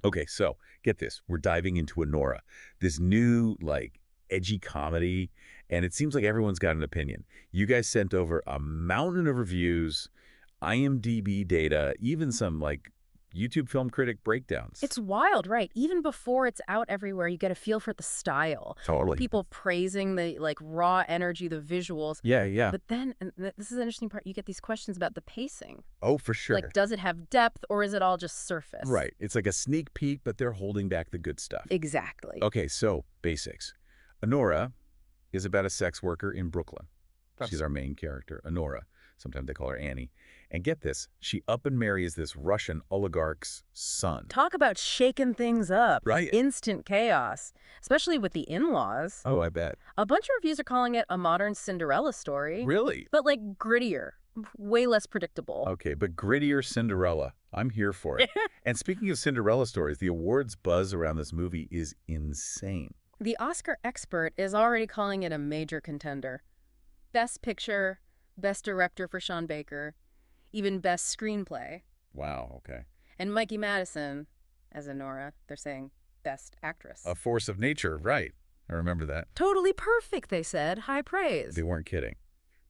Okay, so get this. We're diving into Anora, this new, like, edgy comedy, and it seems like everyone's got an opinion. You guys sent over a mountain of reviews, IMDb data, even some, like, YouTube film critic breakdowns. It's wild, right? Even before it's out everywhere, you get a feel for the style. Totally. People praising the like raw energy, the visuals. Yeah, yeah. But then, and this is the interesting part, you get these questions about the pacing. Oh, for sure. Like, does it have depth or is it all just surface? Right. It's like a sneak peek, but they're holding back the good stuff. Exactly. Okay, so basics. Anora is about a sex worker in Brooklyn. She's our main character, Anora. Sometimes they call her Annie. And get this, she up and marries this Russian oligarch's son. Talk about shaking things up. Right. Instant chaos, especially with the in-laws. Oh, I bet. A bunch of reviews are calling it a modern Cinderella story. Really? But like grittier, way less predictable. Okay, but grittier Cinderella. I'm here for it. And speaking of Cinderella stories, the awards buzz around this movie is insane. The Oscar expert is already calling it a major contender. Best Picture, Best Director for Sean Baker, even Best Screenplay. Wow, okay. And Mikey Madison, as Anora, they're saying Best Actress. A force of nature, right. I remember that. Totally perfect, they said. High praise. They weren't kidding.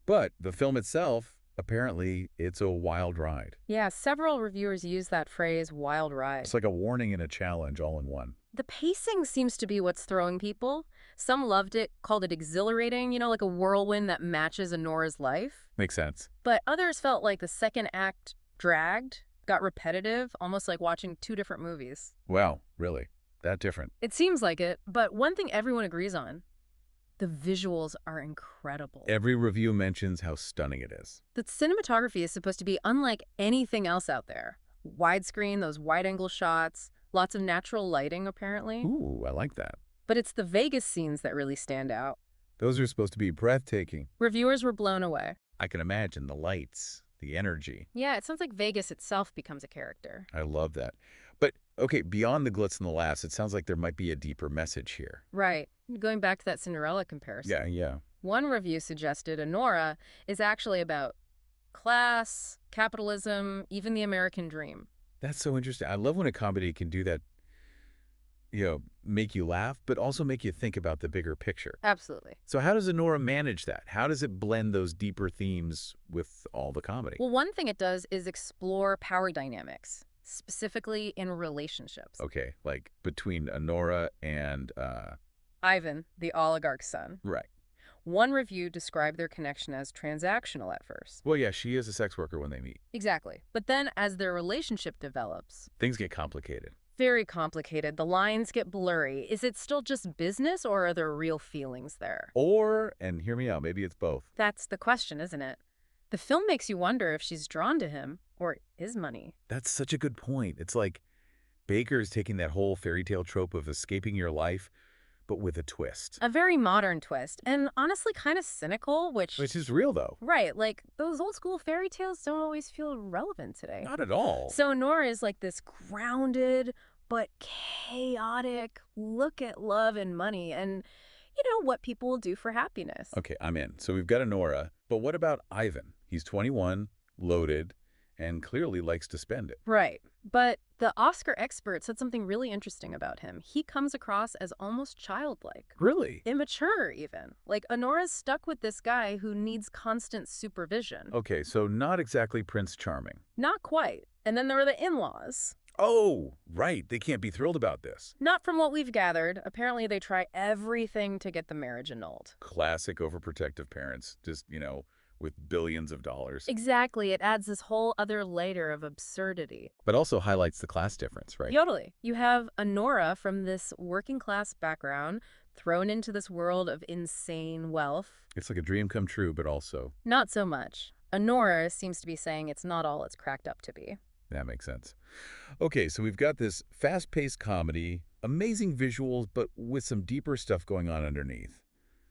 But the film itself, apparently, it's a wild ride. Yeah, several reviewers use that phrase, wild ride. It's like a warning and a challenge all in one. The pacing seems to be what's throwing people. Some loved it, called it exhilarating, like a whirlwind that matches Anora's life. Makes sense. But others felt like the second act dragged, got repetitive, almost like watching two different movies. Wow, really? That different? It seems like it, but one thing everyone agrees on, the visuals are incredible. Every review mentions how stunning it is. The cinematography is supposed to be unlike anything else out there. Widescreen, those wide-angle shots, lots of natural lighting, apparently. Ooh, I like that. But it's the Vegas scenes that really stand out. Those are supposed to be breathtaking. Reviewers were blown away. I can imagine the lights, the energy. Yeah, it sounds like Vegas itself becomes a character. I love that. But, okay, beyond the glitz and the laughs, it sounds like there might be a deeper message here. Right. Going back to that Cinderella comparison. Yeah. One review suggested Anora is actually about class, capitalism, even the American dream. That's so interesting. I love when a comedy can do that, make you laugh, but also make you think about the bigger picture. Absolutely. So how does Anora manage that? How does it blend those deeper themes with all the comedy? Well, one thing it does is explore power dynamics, specifically in relationships. Okay, like between Anora and Ivan, the oligarch's son. Right. One review described their connection as transactional at first. Well, yeah, she is a sex worker when they meet. Exactly. But then as their relationship develops, Things get complicated. very complicated. The lines get blurry. Is it still just business or are there real feelings there? Or, and hear me out, maybe it's both. That's the question, isn't it? The film makes you wonder if she's drawn to him or his money. That's such a good point. It's like Baker's taking that whole fairy tale trope of escaping your life, but with a twist. A very modern twist, and honestly kind of cynical, which is real, though. Right, like those old school fairy tales don't always feel relevant today. Not at all. So Nora is like this grounded but chaotic look at love and money and, what people will do for happiness. Okay, I'm in. So we've got Anora, but what about Ivan? He's 21, loaded, and clearly likes to spend it. Right. But the Oscar expert said something really interesting about him. He comes across as almost childlike. Really? Immature, even. Like, Anora's stuck with this guy who needs constant supervision. Okay, so not exactly Prince Charming. Not quite. And then there are the in-laws. Oh, right. They can't be thrilled about this. Not from what we've gathered. Apparently, they try everything to get the marriage annulled. Classic overprotective parents, just, with billions of dollars. Exactly. It adds this whole other layer of absurdity. But also highlights the class difference, right? Totally. You have Anora from this working class background thrown into this world of insane wealth. It's like a dream come true, but also... Not so much. Anora seems to be saying it's not all it's cracked up to be. That makes sense. Okay, so we've got this fast-paced comedy, amazing visuals, but with some deeper stuff going on underneath.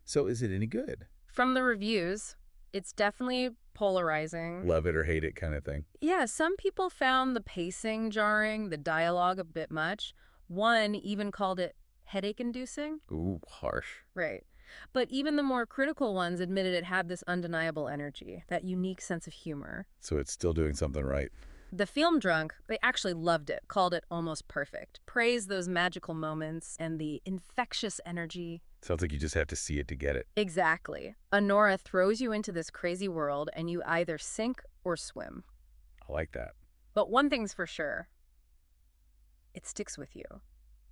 So is it any good? From the reviews, it's definitely polarizing. Love it or hate it kind of thing. Yeah, some people found the pacing jarring, the dialogue a bit much. One even called it headache-inducing. Ooh, harsh. Right. But even the more critical ones admitted it had this undeniable energy, that unique sense of humor. So it's still doing something right. The film drunk, they actually loved it, called it almost perfect, praised those magical moments and the infectious energy. Sounds like you just have to see it to get it. Exactly. Anora throws you into this crazy world and you either sink or swim. I like that. But one thing's for sure, it sticks with you.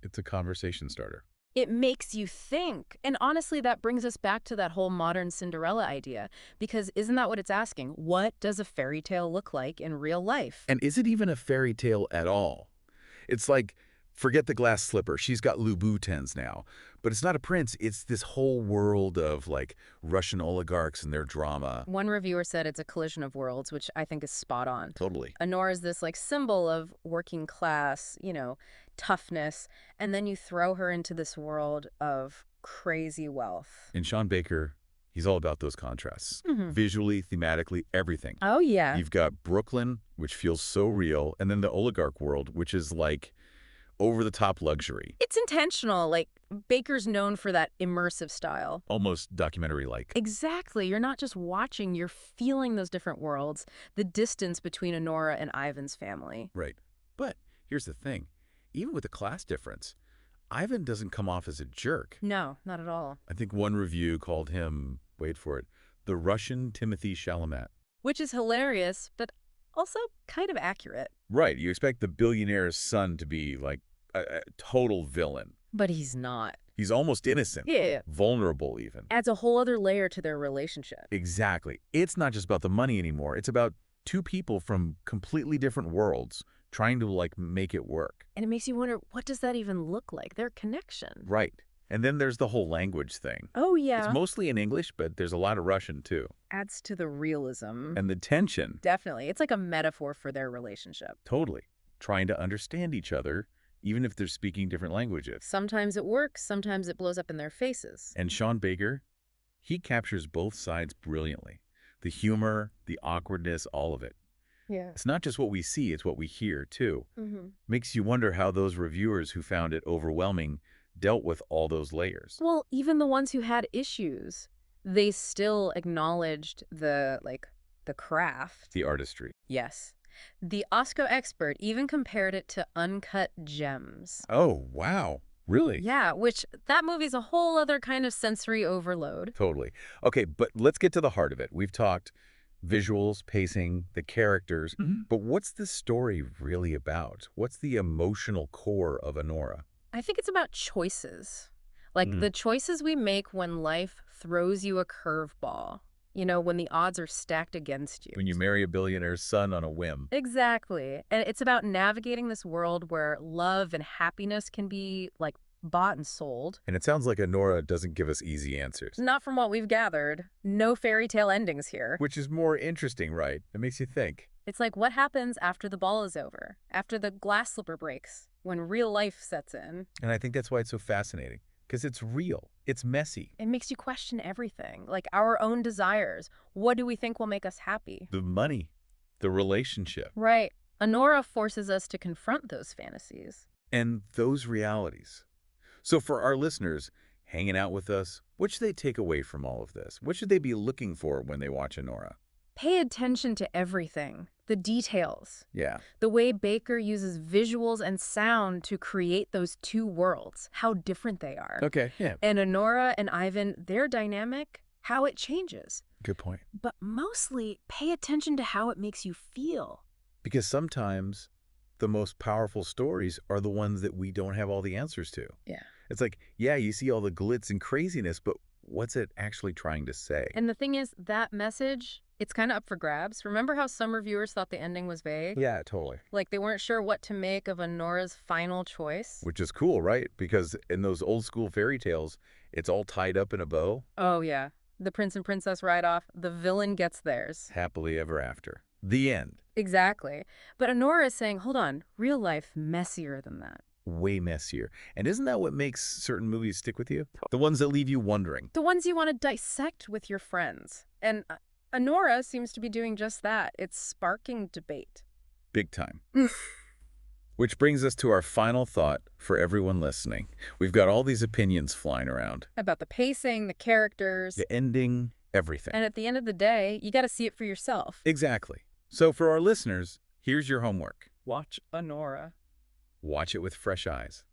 It's a conversation starter. It makes you think. And honestly, that brings us back to that whole modern Cinderella idea, because isn't that what it's asking? What does a fairy tale look like in real life? And is it even a fairy tale at all? It's like, forget the glass slipper. She's got Louboutins now. But it's not a prince. It's this whole world of, like, Russian oligarchs and their drama. One reviewer said it's a collision of worlds, which I think is spot on. Totally. Anora is this, like, symbol of working class, toughness, and then you throw her into this world of crazy wealth. And Sean Baker, he's all about those contrasts. Visually, thematically, everything. Oh, yeah. You've got Brooklyn, which feels so real, and then the oligarch world, which is like over-the-top luxury. It's intentional. Like, Baker's known for that immersive style. Almost documentary-like. Exactly. You're not just watching, you're feeling those different worlds, the distance between Anora and Ivan's family. Right. But here's the thing. Even with the class difference, Ivan doesn't come off as a jerk. No, not at all. I think one review called him, wait for it, the Russian Timothy Chalamet. Which is hilarious, but also kind of accurate. Right. You expect the billionaire's son to be like a total villain. But he's not. He's almost innocent. Yeah. Vulnerable even. Adds a whole other layer to their relationship. Exactly. It's not just about the money anymore. It's about two people from completely different worlds trying to, like, make it work. And it makes you wonder, what does that even look like? Their connection. Right. And then there's the whole language thing. Oh, yeah. It's mostly in English, but there's a lot of Russian, too. Adds to the realism. And the tension. Definitely. It's like a metaphor for their relationship. Totally. Trying to understand each other, even if they're speaking different languages. Sometimes it works, sometimes it blows up in their faces. And Sean Baker, he captures both sides brilliantly. The humor, the awkwardness, all of it. Yeah. It's not just what we see, it's what we hear, too. Makes you wonder how those reviewers who found it overwhelming dealt with all those layers. Well, even the ones who had issues, they still acknowledged the craft. The artistry. Yes. The Oscar expert even compared it to Uncut Gems. Oh, wow. Really? Yeah, which that movie's a whole other kind of sensory overload. Totally. Okay, but let's get to the heart of it. We've talked visuals, pacing, the characters, but what's the story really about? What's the emotional core of Anora? I think it's about choices. Like the choices we make when life throws you a curveball. When the odds are stacked against you. When you marry a billionaire's son on a whim. Exactly. And it's about navigating this world where love and happiness can be, like, bought and sold. And it sounds like Anora doesn't give us easy answers. Not from what we've gathered. No fairy tale endings here. Which is more interesting, right? It makes you think. It's like, what happens after the ball is over? After the glass slipper breaks? When real life sets in? And I think that's why it's so fascinating. Because it's real. It's messy. It makes you question everything. Like our own desires. What do we think will make us happy? The money. The relationship. Right. Anora forces us to confront those fantasies. And those realities. So for our listeners hanging out with us, what should they take away from all of this? What should they be looking for when they watch Anora? Pay attention to everything. The details. Yeah. The way Baker uses visuals and sound to create those two worlds. How different they are. Okay, yeah. And Anora and Ivan, their dynamic, how it changes. Good point. But mostly, pay attention to how it makes you feel. Because sometimes the most powerful stories are the ones that we don't have all the answers to. Yeah. It's like, yeah, you see all the glitz and craziness, but what's it actually trying to say? And the thing is, that message, it's kind of up for grabs. Remember how some reviewers thought the ending was vague? Yeah, totally. Like they weren't sure what to make of Anora's final choice? Which is cool, right? Because in those old school fairy tales, it's all tied up in a bow. Oh, yeah. The prince and princess ride off. The villain gets theirs. Happily ever after. The end. Exactly. But Anora is saying, hold on, real life messier than that. Way messier. And isn't that what makes certain movies stick with you? The ones that leave you wondering. The ones you want to dissect with your friends. And Anora seems to be doing just that. It's sparking debate. Big time. Which brings us to our final thought for everyone listening. We've got all these opinions flying around. About the pacing, the characters. The ending, everything. And at the end of the day, you got to see it for yourself. Exactly. So for our listeners, Here's your homework. Watch Anora. Watch it with fresh eyes.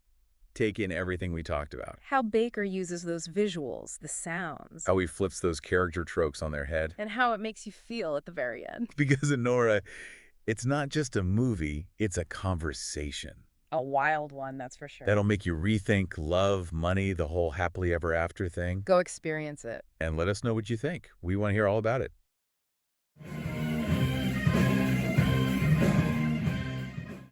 Take in everything we talked about. How Baker uses those visuals, the sounds, How he flips those character tropes on their head. and how it makes you feel at the very end. Because Anora, it's not just a movie, it's a conversation. A wild one, that's for sure. That'll make you rethink love, money, the whole happily ever after thing. Go experience it. And let us know what you think. We want to hear all about it.